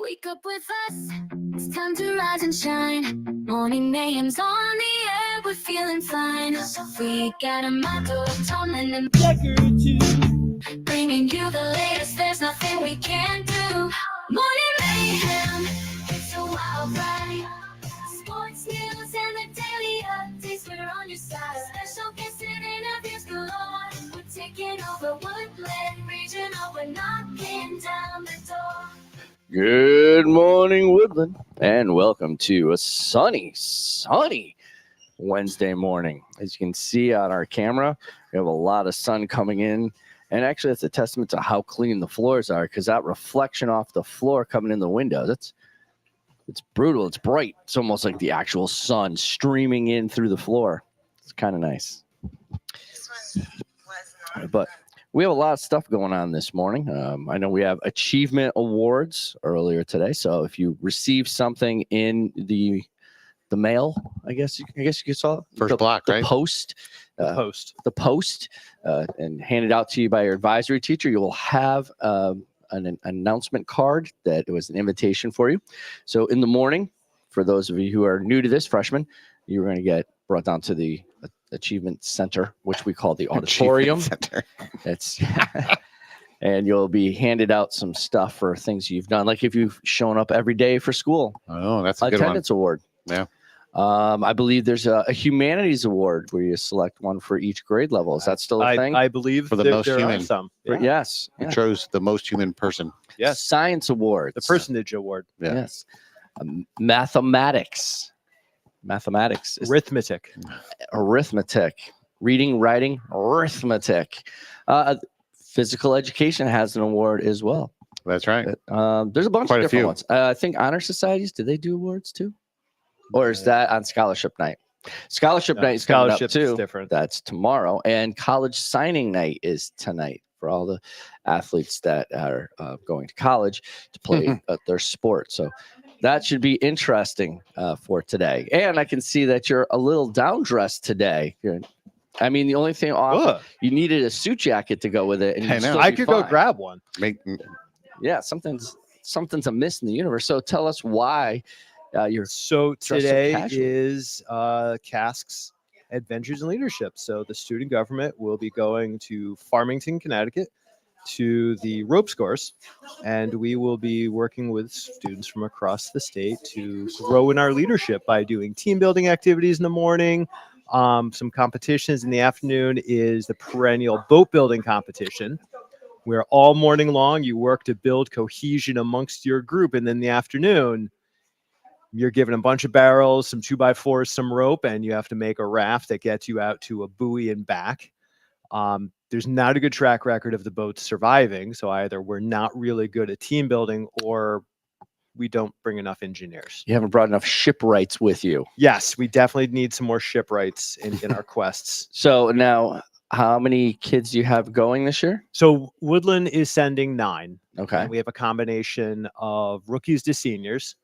Wake up with us, it's time to rise and shine. Morning mayhem's on the air, we're feeling fine. We got a motto, Tomlin and Decker, bringing you the latest, there's nothing we can't do. Morning mayhem, it's a wild ride. Sports news and the daily updates, we're on your side. Special guests and interviews galore. We're taking over Woodland Regional, we're knocking down the door. Good morning, Woodland, and welcome to a sunny Wednesday morning. As you can see on our camera, we have a lot of sun coming in, and actually it's a testament to how clean the floors are, because that reflection off the floor coming in the windows, it's brutal. It's bright. It's almost like the actual sun streaming in through the floor. It's kind of nice. But we have a lot of stuff going on this morning. I know we have achievement awards earlier today. So if you receive something in the mail, I guess you saw First block, the right? post, the post, and handed out to you by your advisory teacher, you will have an announcement card that it was an invitation for you. So in the morning, for those of you who are new to this, freshmen, you're going to get brought down to the Achievement Center, which we call the auditorium. It's and you'll be handed out some stuff for things you've done, like if you've shown up every day for school. Oh, that's a good one. Attendance award. Yeah. I believe there's a humanities award where you select one for each grade level. Is that still a thing? I believe For the there, most there human. are some. For- Yes. We chose the most human person. Yes. Science awards. The personage award. Yeah. Yes. Mathematics. Mathematics. Is arithmetic. Reading, writing, arithmetic. Physical education has an award as well. That's right. There's a bunch Quite of a different few. ones. I think honor societies, do they do awards too? Or is that on scholarship night? Scholarship night is coming up Scholarship too. is different. That's tomorrow. And college signing night is tonight for all the athletes that are going to college to play their sport. So that should be interesting for today. And I can see that you're a little down dressed today. I mean, the only thing off, Ugh. you needed a suit jacket to go with it. And I you'd know. still I be could go fine. grab one. Yeah, something's amiss in the universe. So tell us why you're So so today casual. is CASC's Adventures in Leadership. So the student government will be going to Farmington, Connecticut to the ropes course, and we will be working with students from across the state to grow in our leadership by doing team building activities in the morning. Some competitions in the afternoon is the perennial boat building competition, where all morning long you work to build cohesion amongst your group, and then in the afternoon you're given a bunch of barrels, some 2x4s, some rope, and you have to make a raft that gets you out to a buoy and back. There's not a good track record of the boats surviving, so either we're not really good at team building or we don't bring enough engineers. You haven't brought enough shipwrights with you. Yes, we definitely need some more shipwrights in our quests. So now, how many kids do you have going this year? So Woodland is sending 9. Okay. And we have a combination of rookies to seniors.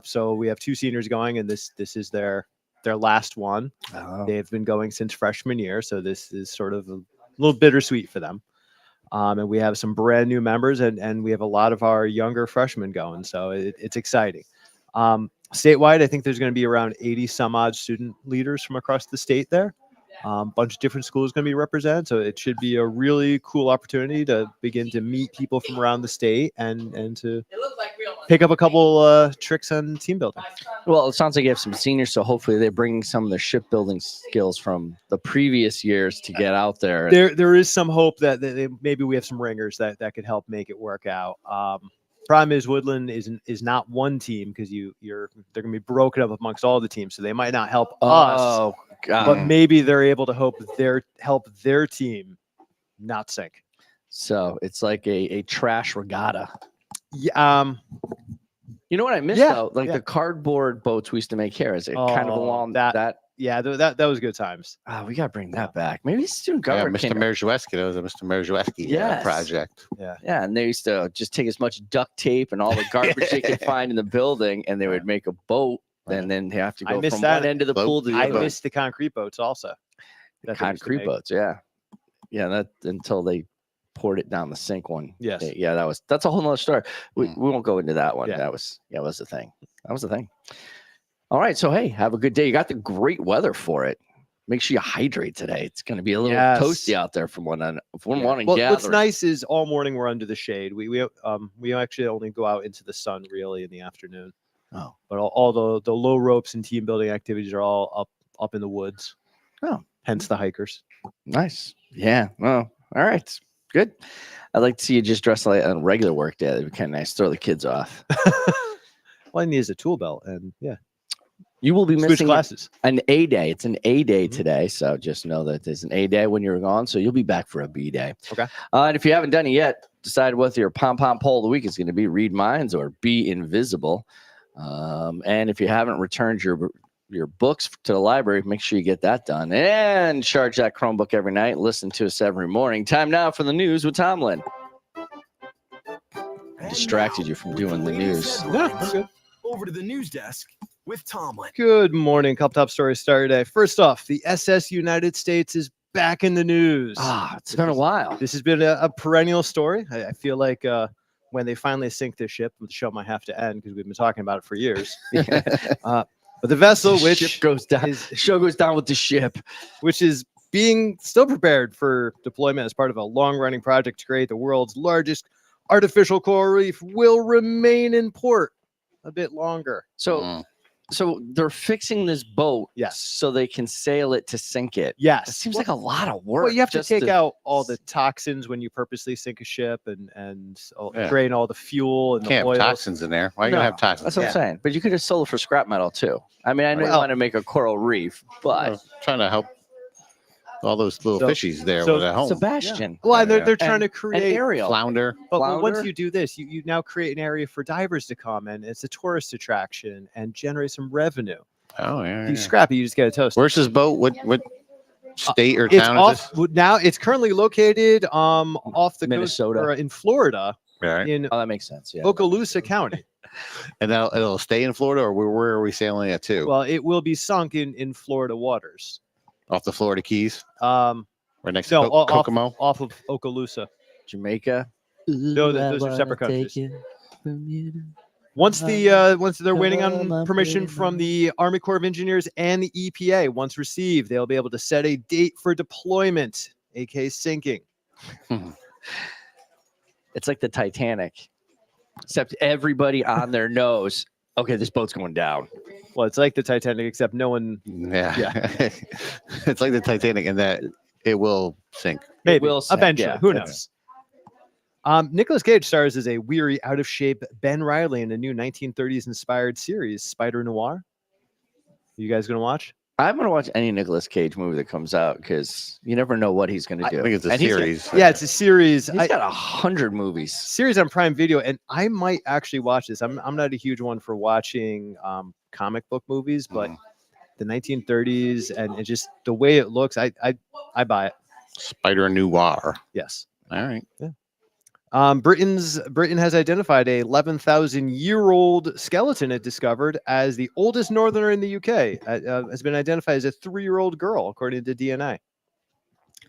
So we have 2 seniors going, and this is their last one. Oh. They've been going since freshman year, so this is sort of a little bittersweet for them. And we have some brand new members, and we have a lot of our younger freshmen going, so it's exciting. Statewide, I think there's going to be around 80 some odd student leaders from across the state there. Bunch of different schools going to be represented, so it should be a really cool opportunity to begin to meet people from around the state and to pick up a couple tricks on team building. Well, it sounds like you have some seniors, so hopefully they're bringing some of the shipbuilding skills from the previous years to get out there. There is some hope that maybe we have some ringers that could help make it work out. Problem is Woodland is not one team, because they're going to be broken up amongst all the teams, so they might not help us. Oh, God. But maybe they're able to help their team not sink. So it's like a trash regatta. Yeah. You know what I miss Yeah, though? Like yeah. the cardboard boats we used to make here. Is it kind of Oh, along that- that? Yeah. That was good times. We gotta bring that back. Maybe student Yeah, government. Mr. came- Merzhewski. That was a Mr. Merzhewski Yes. project. Yeah, and they used to just take as much duct tape and all the garbage they could find in the building, and they would make a boat, and then they have to I go missed from that. one end of the Boat. pool to the I other. missed the concrete boats also. that they used to Concrete make. boats, yeah. That until they poured it down the sink one. Yes. day. Yeah, that's a whole nother story. We won't go into that one. Yeah. That was the thing. That was the thing. All right. So hey, have a good day. You got the great weather for it. Make sure you hydrate today. It's going to be a little Yes. toasty out there from one Yeah. morning Well, gathering. what's nice is all morning we're under the shade. We actually only go out into the sun really in the afternoon. Oh. But all the low ropes and team building activities are all up in the woods. Oh. Hence the hikers. Nice. Yeah. Well, all right. Good. I'd like to see you just dress like on a regular work day. That'd be kind of nice. Throw the kids off. All I need is a tool belt and yeah. You will be Switch missing classes. an A day. It's an A day Mhm. today. So just know that there's an A day when you're gone. So you'll be back for a B day. Okay. And if you haven't done it yet, decide whether your pom poll of the week is going to be read minds or be invisible. And if you haven't returned your books to the library, make sure you get that done and charge that Chromebook every night. Listen to us every morning. Time now for the news with Tomlin. I distracted you from doing the news. No, that's good. Over to the news desk with Tomlin. Good morning. Couple top stories started today. First off, the SS United States is back in the news. It's been a while. This has been a perennial story. I feel like when they finally sink this ship, the show might have to end because we've been talking about it for years. But the vessel, The which ship goes down. is The show goes down with the ship. which is being still prepared for deployment as part of a long-running project to create the world's largest artificial coral reef, will remain in port a bit longer. So, so they're fixing this boat, Yes. so they can sail it to sink it. Yes. That seems like a lot of work. Well, you have to just take out all the toxins when you purposely sink a ship and Yeah. drain all the fuel and the Can't have oil. toxins in there. Why are you No, gonna have toxins? That's what I'm saying. But you could have sold it for scrap metal too. I mean, I know you Well- want to make a coral reef, but I'm trying to help all those little So- fishies there so at home. Sebastian, Well, and they're Yeah. trying to and create. Ariel, Flounder. But once flounder. you do this, you now create an area for divers to come and it's a tourist attraction and generate some revenue. Oh yeah. You yeah. scrap it, you just get a toast. Where's this boat? What state or It's town is off this? now. It's currently located off the Minnesota. coast or in Florida All right. in Oh, that makes sense. Yeah. Okaloosa County. And it'll stay in Florida, or where are we sailing it to? Well, it will be sunk in Florida waters. Off the Florida Keys, Um, right next no, to off, Kokomo. off of Okaloosa. Jamaica. No, those are separate countries. Once they're waiting on permission from the Army Corps of Engineers and the EPA. Once received, they'll be able to set a date for deployment, aka sinking. It's like the Titanic, except everybody on their nose. Okay, this boat's going down. Well, it's like the Titanic, except no one. Yeah. It's like the Titanic in that it will sink. Maybe will sink, eventually. yeah, Who that's- knows? Nicolas Cage stars as a weary, out of shape Ben Riley in a new 1930s inspired series, Spider Noir. You guys gonna watch? I'm gonna watch any Nicolas Cage movie that comes out because you never know what he's gonna I do. think it's a And he's got- series. Yeah, it's a series. He's got 100 movies. Series on Prime Video, and I might actually watch this. I'm not a huge one for watching comic book movies, but the 1930s and just the way it looks, I buy it. Spider Noir. Yes. All right. Britain has identified a 11,000-year-old skeleton it discovered as the oldest northerner in the UK. Has been identified as a 3-year-old girl, according to DNA.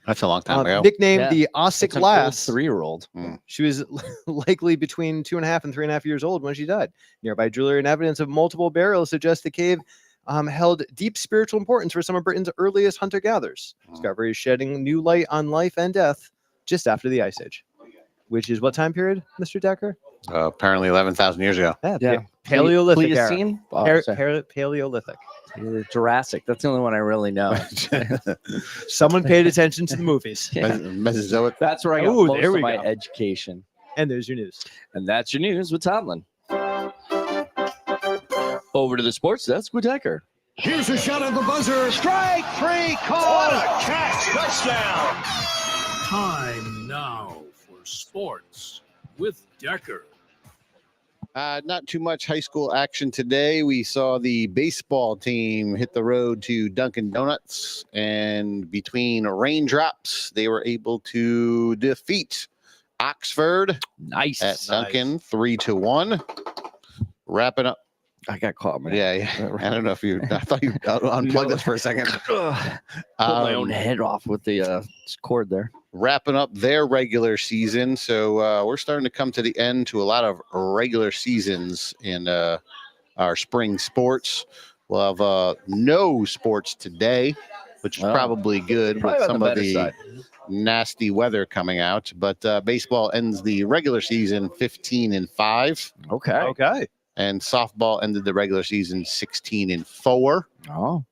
That's a long time ago. Nicknamed Yeah. the Ossic It's an old Lass. 3-year-old. She was likely between 2.5 and 3.5 years old when she died. Nearby jewelry and evidence of multiple burials suggest the cave held deep spiritual importance for some of Britain's earliest hunter-gatherers. Discovery is shedding new light on life and death just after the Ice Age, which is what time period, Mr. Decker? Apparently 11,000 years ago. Yeah. Paleolithic era. Pleistocene? Oh, sorry. Paleolithic. Jurassic. That's the only one I really know. Someone paid attention to the movies. Yeah. Mesozoic. That's where I got Ooh, most there of we my go. education. And there's your news. And that's your news with Tomlin. Over to the sports desk with Decker. Here's a shot at the buzzer. Strike three call. What a catch. Touchdown. Time now for sports with Decker. Not too much high school action today. We saw the baseball team hit the road to Dunkin' Donuts, and between raindrops, they were able to defeat Oxford Nice. at Dunkin' 3-1. Wrapping up I got caught, man. Yeah, yeah. I don't know if you. I thought you unplugged this for a second. Pulled my own head off with the cord there. Wrapping up their regular season, so we're starting to come to the end to a lot of regular seasons in our spring sports. We'll have no sports today, which is probably good Probably with on some the of better the side. nasty weather coming out. But baseball ends the regular season 15-5, Okay. Okay. and softball ended the regular season 16-4. Oh,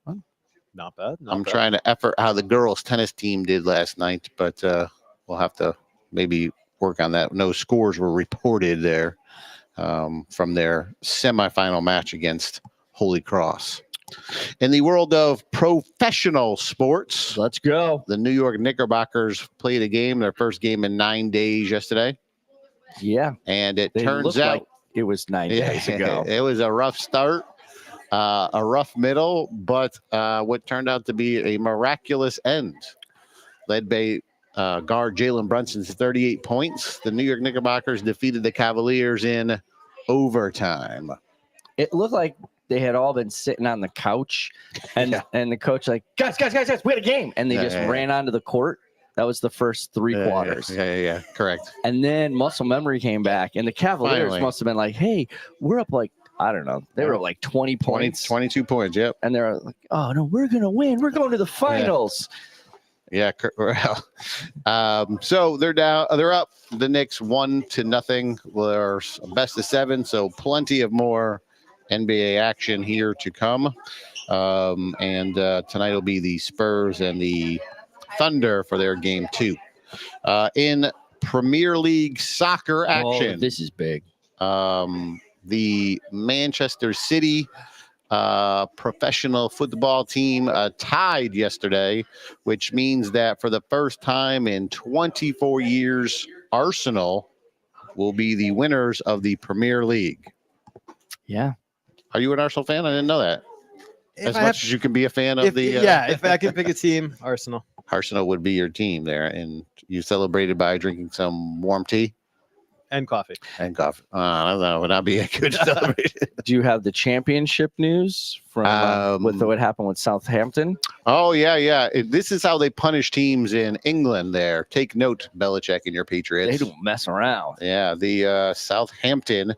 Not bad. Not I'm bad. trying to effort how the girls tennis team did last night, but we'll have to maybe work on that. No scores were reported there from their semifinal match against Holy Cross. In the world of professional sports, let's go. the New York Knickerbockers played a game, their first game in 9 days yesterday, Yeah. and it They turns looked out like it was 9 days ago. it was a rough start, a rough middle, but what turned out to be a miraculous end. Led by guard Jalen Brunson's 38 points, the New York Knickerbockers defeated the Cavaliers in overtime. It looked like they had all been sitting on the couch, and Yeah. and the coach like, guys, we had a game, and they just ran onto the court. That was the first three quarters. Yeah, correct. And then muscle memory came back, and the Cavaliers Finally. must have been like, hey, we're up like, I don't know. They were up like 20 points. 22 points, yep. And they're like, oh, no, we're going to win. We're going to the finals. Yeah, well, so they're down. They're up. The Knicks 1-0. There's a best of 7, so plenty of more NBA action here to come. And tonight will be the Spurs and the Thunder for their game 2. In Premier League soccer action, Oh, this is big. the Manchester City professional football team tied yesterday, which means that for the first time in 24 years, Arsenal will be the winners of the Premier League. Yeah. Are you an Arsenal fan? I didn't know that. If As I much have- as you can be a fan of if, the if I could pick a team, Arsenal. Arsenal would be your team there, and you celebrated by drinking some warm tea And coffee. and coffee. I don't know, would not be a good celebration. Do you have the championship news from with what happened with Southampton? Oh, yeah. This is how they punish teams in England there. Take note, Belichick and your Patriots. They don't mess around. Yeah, the Southampton,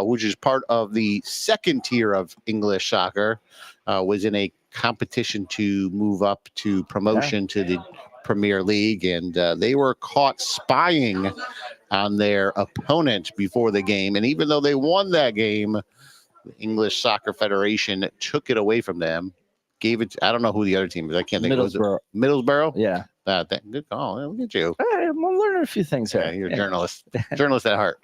which is part of the second tier of English soccer, was in a competition to move up to promotion to the Premier League, and they were caught spying on their opponent before the game. And even though they won that game, the English Soccer Federation took it away from them, gave it. I don't know who the other team is. I can't think. Middlesbrough. Middlesbrough. Yeah. Good call. Look at you. Hey, I'm learning a few things here. Yeah, you're a journalist. Journalist at heart.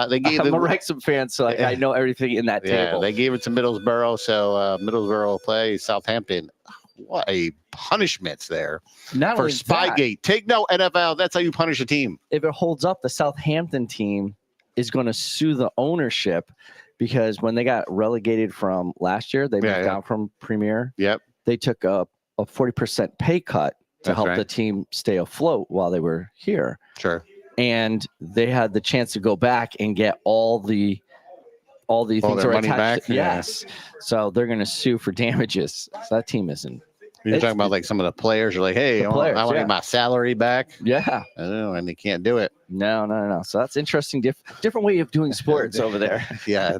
They gave I'm them, a Wrexham fan, so like, I know everything in that yeah, table. they gave it to Middlesbrough, so Middlesbrough will play Southampton. What a punishment there Not for only that, Spygate. Take note, NFL. That's how you punish a team. if it holds up, the Southampton team is going to sue the ownership because when they got relegated from last year, they moved down from Premier. Yep. They took a 40% pay cut to That's help right. the team stay afloat while they were here. Sure. And they had the chance to go back and get all the things their that were money attached. back? Yeah. Yes. So they're going to sue for damages. So that team isn't. You're It's- talking about like some of the players are like, hey, The I want players, to yeah. get my salary back. Yeah. I don't know, and they can't do it. No. So that's interesting. Different way of doing sports over there. Yeah.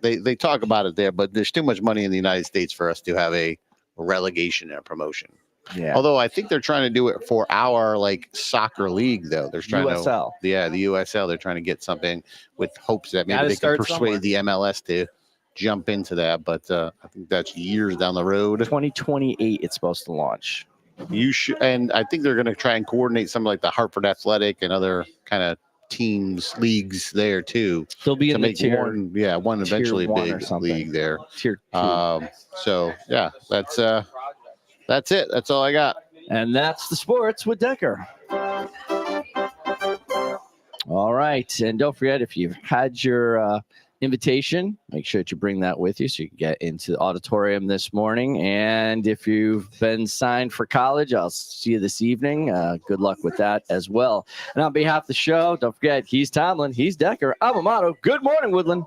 They talk about it there, but there's too much money in the United States for us to have a relegation and a promotion. Yeah. Although I think they're trying to do it for our like soccer league, though. They're trying USL. to, the USL. They're trying to get something with hopes that maybe Gotta they can start persuade somewhere. the MLS to jump into that. But I think that's years down the road. 2028 it's supposed to launch. You should, and I think they're going to try and coordinate something like the Hartford Athletic and other kind of teams leagues there too They'll be to in the make tier one tier eventually one or big something. league there. tier 2. So yeah, that's it. That's all I got. And that's the sports with Decker. All right. And don't forget, if you've had your invitation, make sure that you bring that with you so you can get into the auditorium this morning. And if you've been signed for college, I'll see you this evening. Good luck with that as well. And on behalf of the show, don't forget, he's Tomlin, he's Decker, I'm Amato. Good morning, Woodland.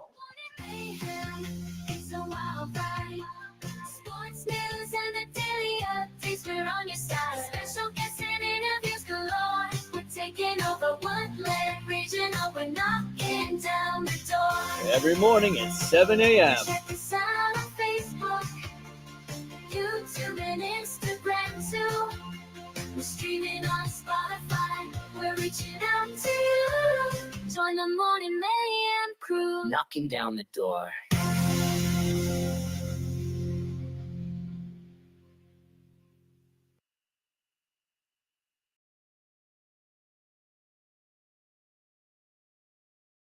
We're knocking down the door. Every morning at 7 a.m. Check us out on Facebook, YouTube, and Instagram too. We're streaming on Spotify. We're reaching out to you. Join the Morning Mayhem crew. Knocking down the door.